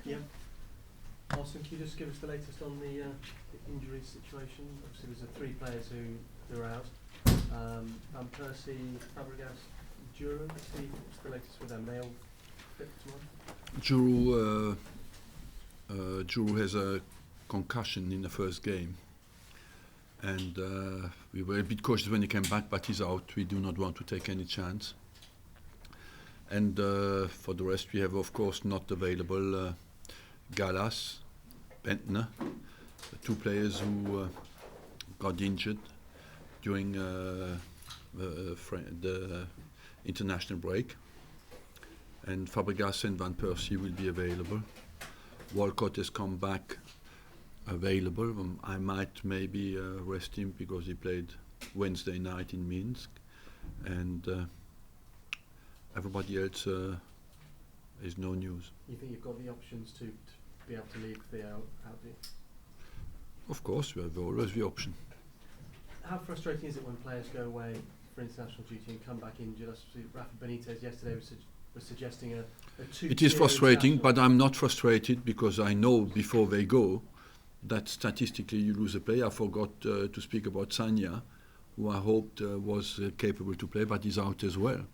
Yeah. Arsene, can you just give us the latest on the injury situation? Obviously, there's 3 players who are out. Van Persie, Fabregas, Giroud. What's the latest with them? They all fit tomorrow? Giroud has a concussion in the first game, and we were a bit cautious when he came back, but he's out. We do not want to take any chance. And for the rest, we have, of course, not available Gallas, Bentner, 2 players who got injured during the international break. And Fabregas and Van Persie will be available. Walcott has come back available. I might maybe rest him because he played Wednesday night in Minsk. And everybody else is no news. You think you've got the options to be able to leave the out there? Of course, we have always the option. How frustrating is it when players go away for international duty and come back injured? Rafa Benitez yesterday was suggesting a 2. It is frustrating, but I'm not frustrated because I know before they go that statistically you lose a player. I forgot to speak about Sanya, who I hoped was capable to play, but he's out as well.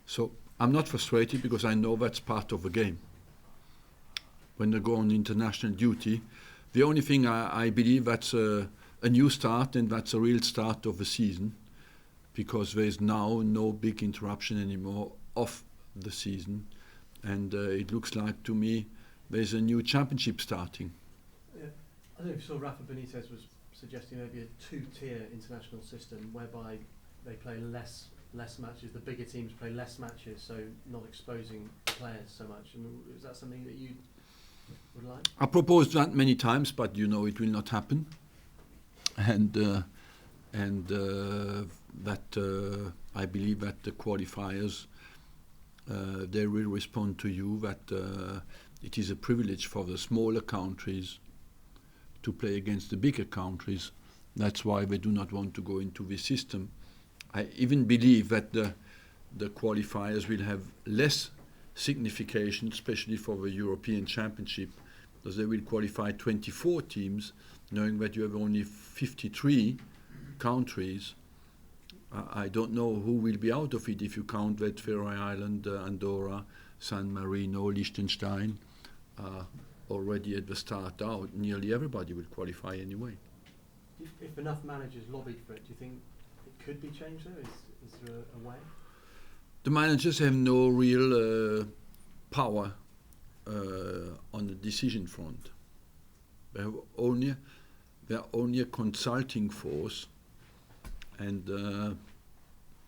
So I'm not frustrated because I know that's part of the game. When they go on international duty, the only thing I believe that's a new start, and that's a real start of the season, because there is now no big interruption anymore of the season, and it looks like to me there's a new championship starting. Yeah. I don't know if you saw Rafa Benitez was suggesting maybe a 2-tier international system whereby they play less matches, the bigger teams play less matches, so not exposing players so much. I mean, is that something that you would like? I proposed that many times, but you know it will not happen. And that I believe that the qualifiers they will respond to you that it is a privilege for the smaller countries to play against the bigger countries. That's why they do not want to go into this system. I even believe that the qualifiers will have less signification, especially for the European Championship, because they will qualify 24 teams, knowing that you have only 53 countries. I don't know who will be out of it if you count that Faroe Island, Andorra, San Marino, Liechtenstein, already at the start out. Nearly everybody will qualify anyway. If enough managers lobbied for it, do you think it could be changed though? Is there a way? The managers have no real power on the decision front. They're only a consulting force, and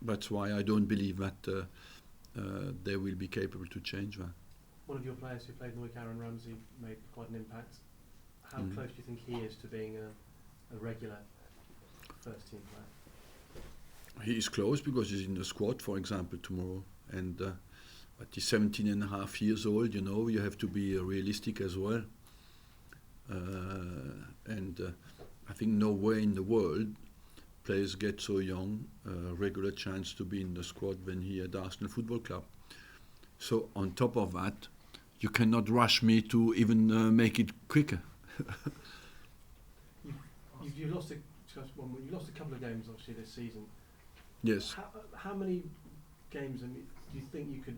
that's why I don't believe that they will be capable to change that. One of your players who played Norwich, Aaron Ramsey, made quite an impact. How close do you think he is to being a regular first team player? He is close because he's in the squad, for example, tomorrow. And at he's 17 and a half years old, you know, you have to be realistic as well. And I think nowhere in the world players get so young a regular chance to be in the squad when he at Arsenal Football Club. So on top of that, you cannot rush me to even make it quicker. You lost a couple of games obviously this season. Yes. How many games do you think you could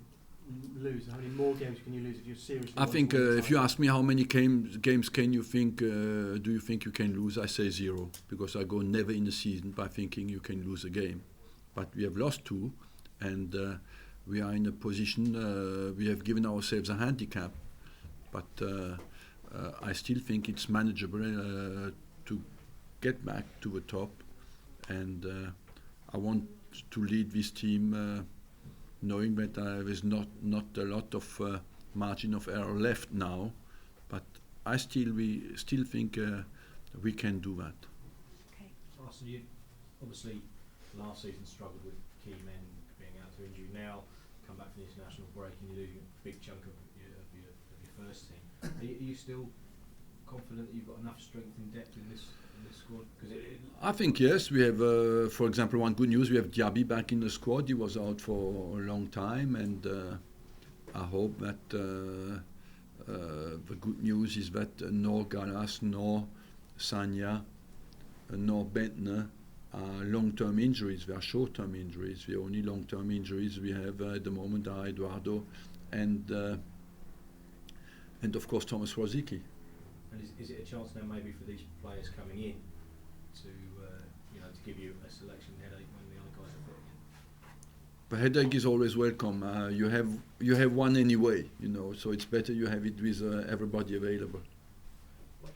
lose? How many more games can you lose if you're seriously? I think if you ask me how many games can you think, do you think you can lose? I say 0, because I go never in a season by thinking you can lose a game. But we have lost 2, and we are in a position, we have given ourselves a handicap, but I still think it's manageable to get back to the top, and I want to lead this team knowing that there's not a lot of margin of error left now, but we still think we can do that. Okay. Arsene, you obviously last season struggled with key men being out to injury. Now come back from the international break and you're losing a big chunk of your first team. Are you still confident that you've got enough strength and depth in this squad? Because I think yes. We have, for example, one good news. We have Diaby back in the squad. He was out for a long time, and I hope that the good news is that nor Gallas, nor Sanya, nor Bentner are long-term injuries. They are short-term injuries. The only long-term injuries we have at the moment are Eduardo and of course Thomas Rosicky. And is it a chance now maybe for these players coming in to to give you a selection headache when the other guys are fit again? The headache is always welcome. You have one anyway, so it's better you have it with everybody available. What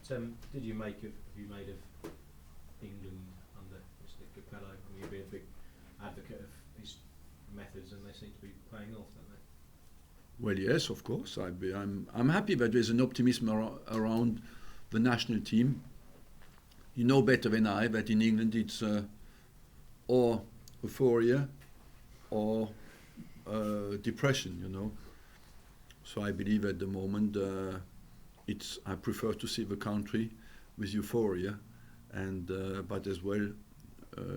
did you make of England under Mr. Capello? I mean, you've been a big advocate of his methods, and they seem to be paying off, don't they? Well, yes, of course. I'm happy that there's an optimism around the national team. You know better than I that in England it's or euphoria or depression, So I believe at the moment I prefer to see the country with euphoria, and but as well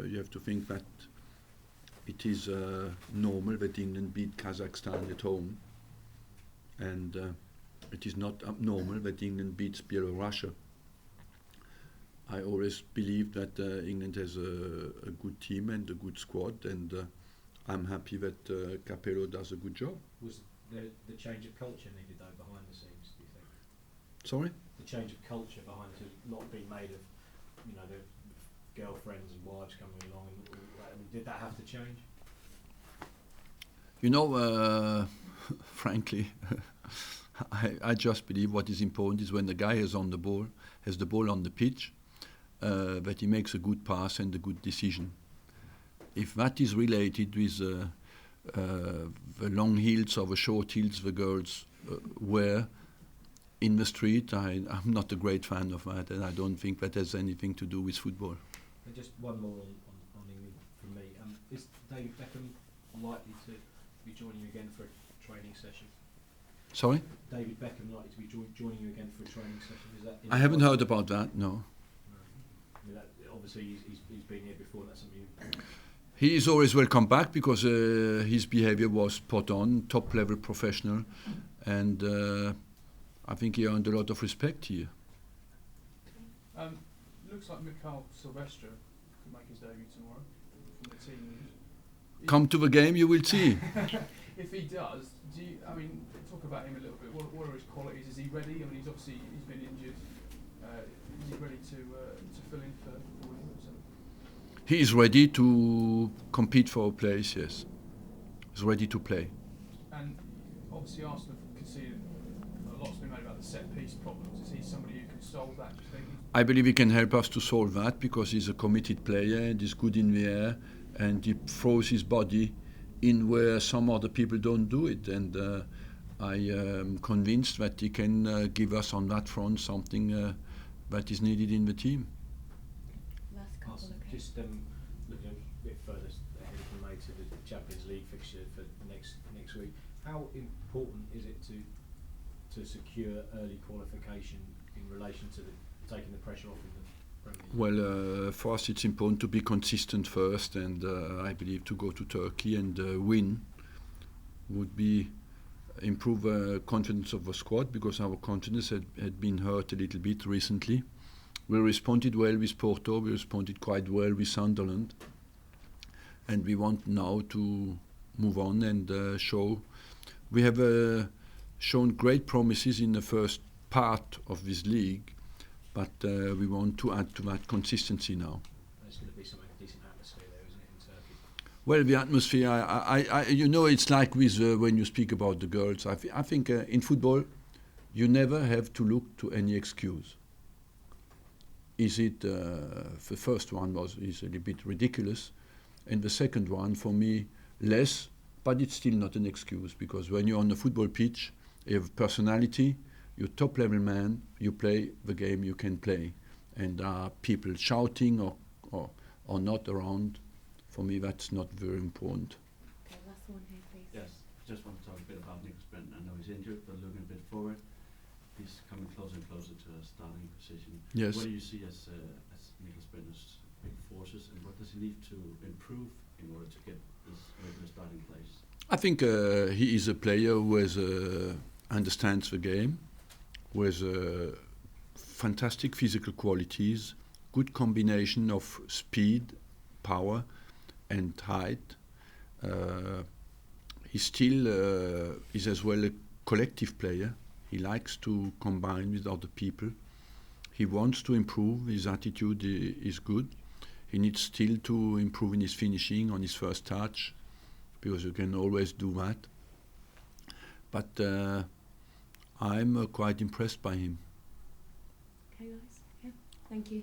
you have to think that it is normal that England beat Kazakhstan at home, and it is not abnormal that England beats Belarus. I always believe that England has a good team and a good squad, and I'm happy that Capello does a good job. Was the change of culture needed though behind the scenes, do you think? Sorry? The change of culture behind it, not being made of, the girlfriends and wives coming along, and did that have to change? Frankly, I just believe what is important is when the guy has the ball on the pitch, that he makes a good pass and a good decision. If that is related with the long heels or the short heels the girls wear in the street, I'm not a great fan of that, and I don't think that has anything to do with football. And just one more on England from me. Is David Beckham likely to be joining you again for a training session? Sorry? David Beckham likely to be joining you again for a training session? Is that? I haven't heard about that, no. I mean, obviously he's been here before. That's something. He is always welcome back because his behaviour was spot on, top level professional, and I think he earned a lot of respect here. Looks like Mikhail Silvestre could make his debut tomorrow from the team. Come to the game, you will see. If he does, talk about him a little bit. What are his qualities? Is he ready? I mean, he's been injured. Is he ready to fill in for Williamson? He is ready to compete for a place, yes. He's ready to play. And obviously Arsenal have conceded, a lot's been made about the set-piece problems. Is he somebody who can solve that, do you think? I believe he can help us to solve that because he's a committed player and he's good in the air and he throws his body in where some other people don't do it. And I am convinced that he can give us on that front something that is needed in the team. Just looking a bit further ahead, if we may, to the Champions League fixture for next week. How important is it to secure early qualification in relation to taking the pressure off in the Premier League? Well, for us it's important to be consistent first, and I believe to go to Turkey and win would be improve confidence of the squad, because our confidence had been hurt a little bit recently. We responded well with Porto, we responded quite well with Sunderland, and we want now to move on and show. We have shown great promises in the first part of this league, but we want to add to that consistency now. There's going to be some decent atmosphere there, isn't it, in Turkey? Well, the atmosphere, it's like with when you speak about the girls. I think in football, you never have to look to any excuse. Is it the first one is a little bit ridiculous, and the second one for me less, but it's still not an excuse, because when you're on a football pitch, you have personality, you're top level man, you play the game you can play, and people shouting or not around. For me, that's not very important. Okay, last one here, please. Yes, just want to talk a bit about Nicholas Brenton. I know he's injured, but looking a bit forward, he's coming closer and closer to a starting position. Yes. What do you see as Niklas Bender's big forces, and what does he need to improve in order to get this regular starting place? I think he is a player who understands the game, who has fantastic physical qualities, good combination of speed, power, and height. He still is as well a collective player. He likes to combine with other people. He wants to improve. His attitude is good. He needs still to improve in his finishing on his first touch, because you can always do that. But I'm quite impressed by him. Okay, guys. Yeah. Thank you.